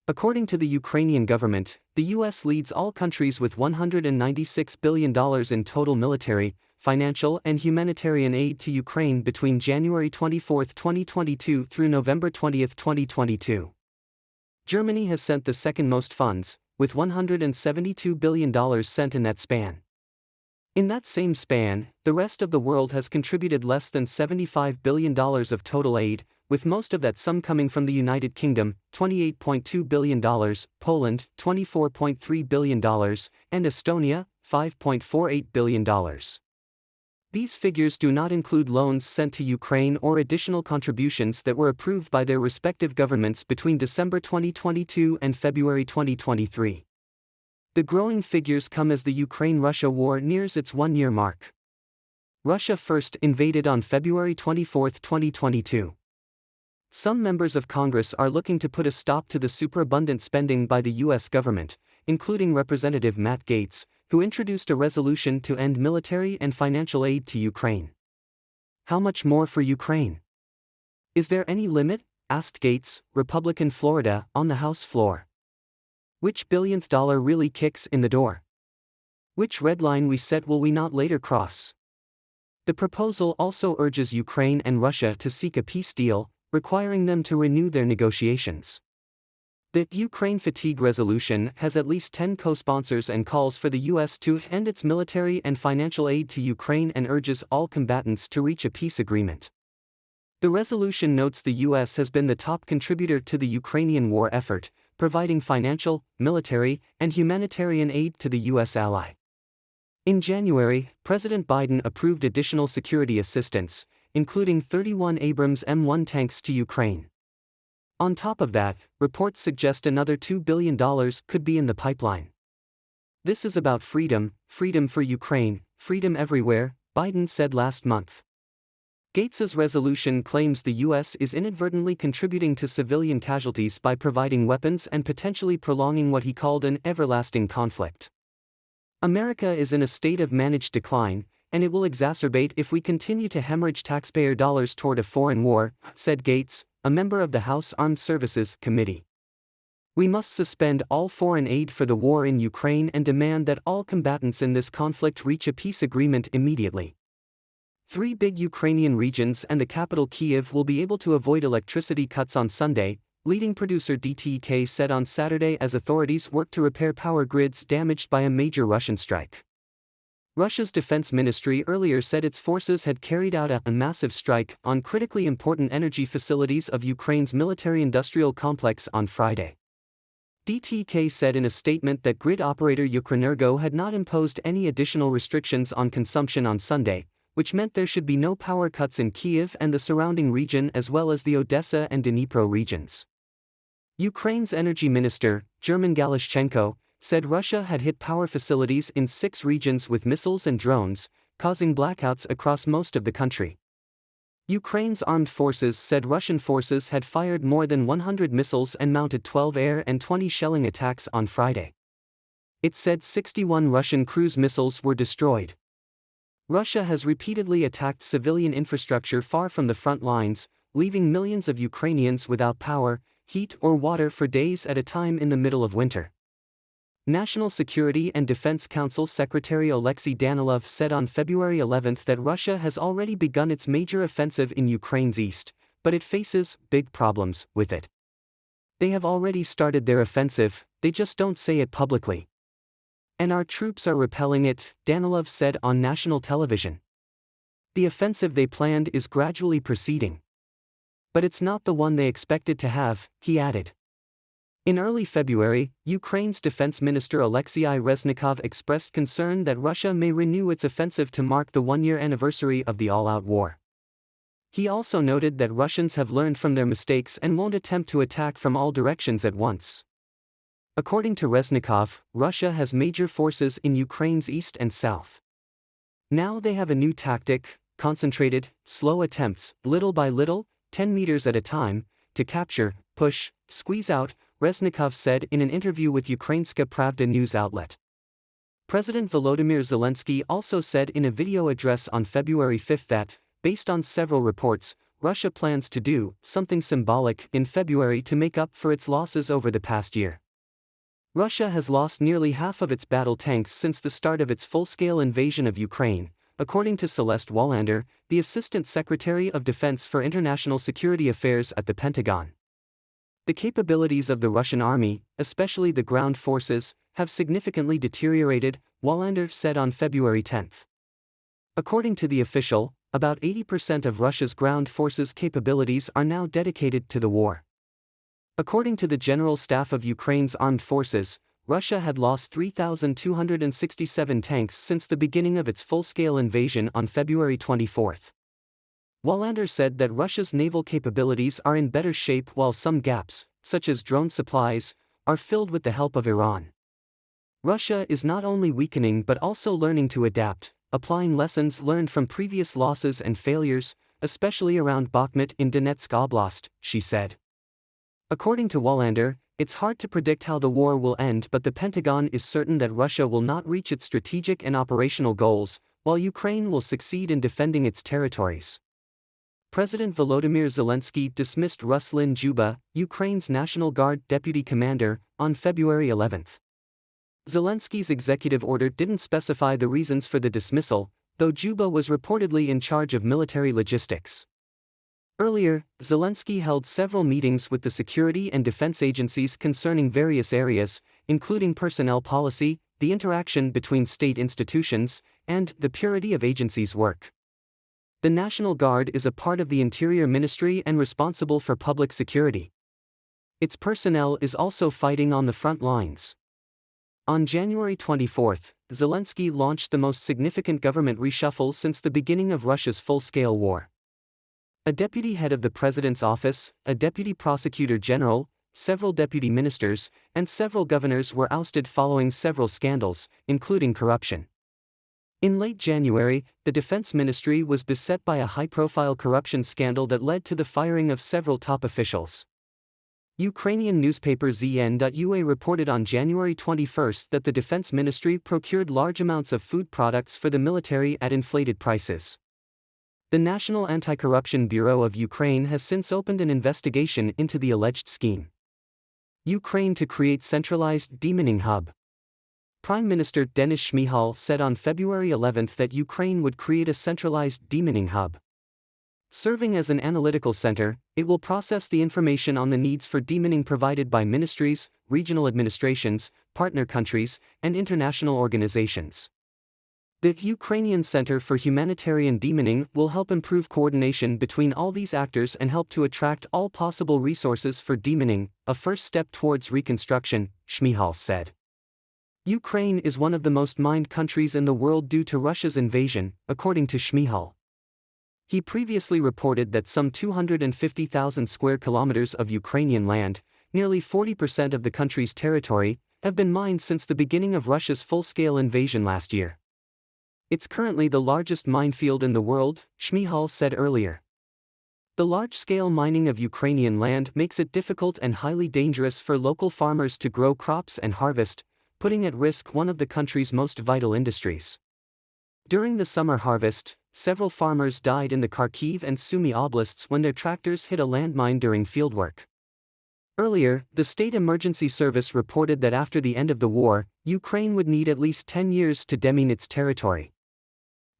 According to the Ukrainian government, the U.S. leads all countries with $196 billion in total military, financial and humanitarian aid to Ukraine between January 24, 2022 through November 20, 2022. Germany has sent the second most funds, with $172 billion sent in that span. In that same span, the rest of the world has contributed less than $75 billion of total aid, with most of that sum coming from the United Kingdom, $28.2 billion, Poland, $24.3 billion, and Estonia, $5.48 billion. These figures do not include loans sent to Ukraine or additional contributions that were approved by their respective governments between December 2022 and February 2023. The growing figures come as the Ukraine-Russia war nears its one-year mark. Russia first invaded on February 24, 2022. Some members of Congress are looking to put a stop to the superabundant spending by the U.S. government, including Representative Matt Gaetz, who introduced a resolution to end military and financial aid to Ukraine. How much more for Ukraine? Is there any limit? Asked Gaetz, Republican Florida, on the House floor. Which billionth dollar really kicks in the door? Which red line we set will we not later cross? The proposal also urges Ukraine and Russia to seek a peace deal, requiring them to renew their negotiations. The Ukraine Fatigue Resolution has at least 10 co-sponsors and calls for the U.S. to end its military and financial aid to Ukraine and urges all combatants to reach a peace agreement. The resolution notes the U.S. has been the top contributor to the Ukrainian war effort, providing financial, military, and humanitarian aid to the U.S. ally. In January, President Biden approved additional security assistance, including 31 Abrams M1 tanks to Ukraine. On top of that, reports suggest another $2 billion could be in the pipeline. This is about freedom, freedom for Ukraine, freedom everywhere, Biden said last month. Gaetz's resolution claims the U.S. is inadvertently contributing to civilian casualties by providing weapons and potentially prolonging what he called an everlasting conflict. America is in a state of managed decline, and it will exacerbate if we continue to hemorrhage taxpayer dollars toward a foreign war, said Gaetz, a member of the House Armed Services Committee. We must suspend all foreign aid for the war in Ukraine and demand that all combatants in this conflict reach a peace agreement immediately. 3 big Ukrainian regions and the capital Kyiv will be able to avoid electricity cuts on Sunday, leading producer DTK said on Saturday as authorities work to repair power grids damaged by a major Russian strike. Russia's defense ministry earlier said its forces had carried out a massive strike on critically important energy facilities of Ukraine's military-industrial complex on Friday. DTK said in a statement that grid operator Ukrenergo had not imposed any additional restrictions on consumption on Sunday, which meant there should be no power cuts in Kyiv and the surrounding region as well as the Odessa and Dnipro regions. Ukraine's energy minister, German Galashchenko, said Russia had hit power facilities in 6 regions with missiles and drones, causing blackouts across most of the country. Ukraine's armed forces said Russian forces had fired more than 100 missiles and mounted 12 air and 20 shelling attacks on Friday. It said 61 Russian cruise missiles were destroyed. Russia has repeatedly attacked civilian infrastructure far from the front lines, leaving millions of Ukrainians without power, heat or water for days at a time in the middle of winter. National Security and Defense Council Secretary Alexei Danilov said on February 11 that Russia has already begun its major offensive in Ukraine's east, but it faces big problems with it. They have already started their offensive, they just don't say it publicly. And our troops are repelling it, Danilov said on national television. The offensive they planned is gradually proceeding. But it's not the one they expected to have, he added. In early February, Ukraine's defense minister Alexei Reznikov expressed concern that Russia may renew its offensive to mark the one-year anniversary of the all-out war. He also noted that Russians have learned from their mistakes and won't attempt to attack from all directions at once. According to Reznikov, Russia has major forces in Ukraine's east and south. Now they have a new tactic, concentrated, slow attempts, little by little, 10 meters at a time, to capture, push, squeeze out, Reznikov said in an interview with Ukrainska Pravda news outlet. President Volodymyr Zelensky also said in a video address on February 5 that, based on several reports, Russia plans to do something symbolic in February to make up for its losses over the past year. Russia has lost nearly half of its battle tanks since the start of its full-scale invasion of Ukraine, according to Celeste Wallander, the Assistant Secretary of Defense for International Security Affairs at the Pentagon. The capabilities of the Russian army, especially the ground forces, have significantly deteriorated, Wallander said on February 10. According to the official, about 80% of Russia's ground forces' capabilities are now dedicated to the war. According to the General Staff of Ukraine's armed forces, Russia had lost 3,267 tanks since the beginning of its full-scale invasion on February 24. Wallander said that Russia's naval capabilities are in better shape while some gaps, such as drone supplies, are filled with the help of Iran. Russia is not only weakening but also learning to adapt, applying lessons learned from previous losses and failures, especially around Bakhmut in Donetsk Oblast, she said. According to Wallander, it's hard to predict how the war will end, but the Pentagon is certain that Russia will not reach its strategic and operational goals, while Ukraine will succeed in defending its territories. President Volodymyr Zelensky dismissed Ruslan Juba, Ukraine's National Guard deputy commander, on February 11. Zelensky's executive order didn't specify the reasons for the dismissal, though Juba was reportedly in charge of military logistics. Earlier, Zelensky held several meetings with the security and defense agencies concerning various areas, including personnel policy, the interaction between state institutions, and the purity of agencies' work. The National Guard is a part of the Interior Ministry and responsible for public security. Its personnel is also fighting on the front lines. On January 24, Zelensky launched the most significant government reshuffle since the beginning of Russia's full-scale war. A deputy head of the president's office, a deputy prosecutor general, several deputy ministers, and several governors were ousted following several scandals, including corruption. In late January, the Defense Ministry was beset by a high-profile corruption scandal that led to the firing of several top officials. Ukrainian newspaper ZN.ua reported on January 21 that the Defense Ministry procured large amounts of food products for the military at inflated prices. The National Anti-Corruption Bureau of Ukraine has since opened an investigation into the alleged scheme. Ukraine to create centralized demoning hub. Prime Minister Denis Shmyhal said on February 11 that Ukraine would create a centralized demoning hub. Serving as an analytical center, it will process the information on the needs for demoning provided by ministries, regional administrations, partner countries, and international organizations. The Ukrainian Center for Humanitarian Demoning will help improve coordination between all these actors and help to attract all possible resources for demoning, a first step towards reconstruction, Shmyhal said. Ukraine is one of the most mined countries in the world due to Russia's invasion, according to Shmyhal. He previously reported that some 250,000 square kilometers of Ukrainian land, nearly 40% of the country's territory, have been mined since the beginning of Russia's full-scale invasion last year. It's currently the largest minefield in the world, Shmyhal said earlier. The large-scale mining of Ukrainian land makes it difficult and highly dangerous for local farmers to grow crops and harvest, putting at risk one of the country's most vital industries. During the summer harvest, several farmers died in the Kharkiv and Sumy oblasts when their tractors hit a landmine during fieldwork. Earlier, the State Emergency Service reported that after the end of the war, Ukraine would need at least 10 years to demine its territory.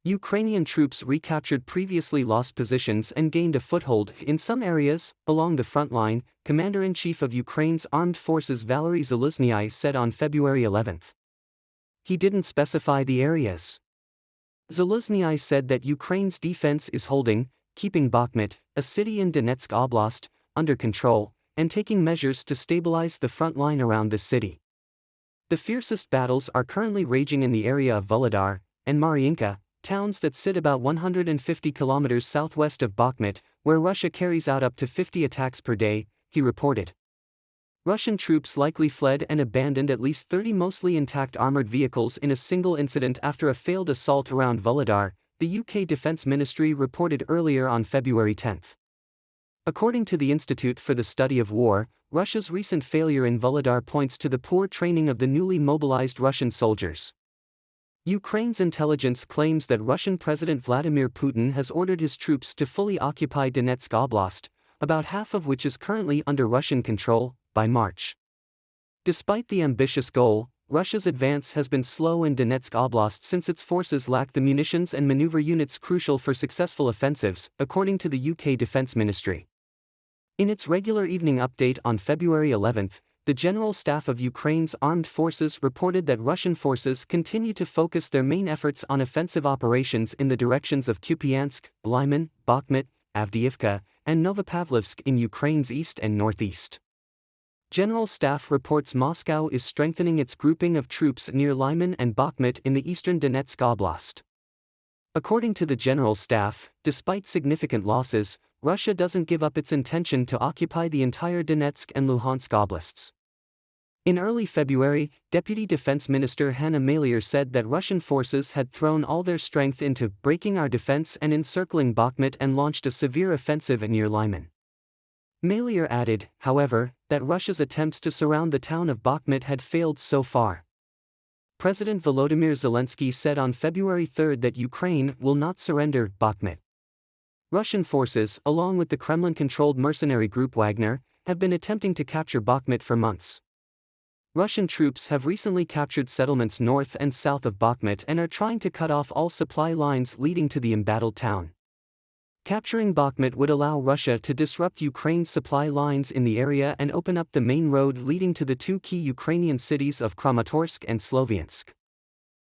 Ukrainian troops recaptured previously lost positions and gained a foothold in some areas along the front line, Commander-in-Chief of Ukraine's Armed Forces Valery Zaluzhnyi said on February 11. He didn't specify the areas. Zaluzhnyi said that Ukraine's defense is holding, keeping Bakhmut, a city in Donetsk Oblast, under control, and taking measures to stabilize the front line around the city. The fiercest battles are currently raging in the area of Volodar and Mariinka, towns that sit about 150 kilometers southwest of Bakhmut, where Russia carries out up to 50 attacks per day, he reported. Russian troops likely fled and abandoned at least 30 mostly intact armored vehicles in a single incident after a failed assault around Volodar, the UK Defence Ministry reported earlier on February 10. According to the Institute for the Study of War, Russia's recent failure in Volodar points to the poor training of the newly mobilized Russian soldiers. Ukraine's intelligence claims that Russian President Vladimir Putin has ordered his troops to fully occupy Donetsk Oblast, about half of which is currently under Russian control, by March. Despite the ambitious goal, Russia's advance has been slow in Donetsk Oblast since its forces lack the munitions and maneuver units crucial for successful offensives, according to the UK Defence Ministry. In its regular evening update on February 11, the General Staff of Ukraine's armed forces reported that Russian forces continue to focus their main efforts on offensive operations in the directions of Kupiansk, Lyman, Bakhmut, Avdiivka, and Novopavlovsk in Ukraine's east and northeast. General Staff reports Moscow is strengthening its grouping of troops near Lyman and Bakhmut in the eastern Donetsk Oblast. According to the General Staff, despite significant losses, Russia doesn't give up its intention to occupy the entire Donetsk and Luhansk oblasts. In early February, Deputy Defense Minister Hanna Maliar said that Russian forces had thrown all their strength into breaking our defense and encircling Bakhmut and launched a severe offensive near Lyman. Maliar added, however, that Russia's attempts to surround the town of Bakhmut had failed so far. President Volodymyr Zelensky said on February 3 that Ukraine will not surrender Bakhmut. Russian forces, along with the Kremlin-controlled mercenary group Wagner, have been attempting to capture Bakhmut for months. Russian troops have recently captured settlements north and south of Bakhmut and are trying to cut off all supply lines leading to the embattled town. Capturing Bakhmut would allow Russia to disrupt Ukraine's supply lines in the area and open up the main road leading to the two key Ukrainian cities of Kramatorsk and Sloviansk.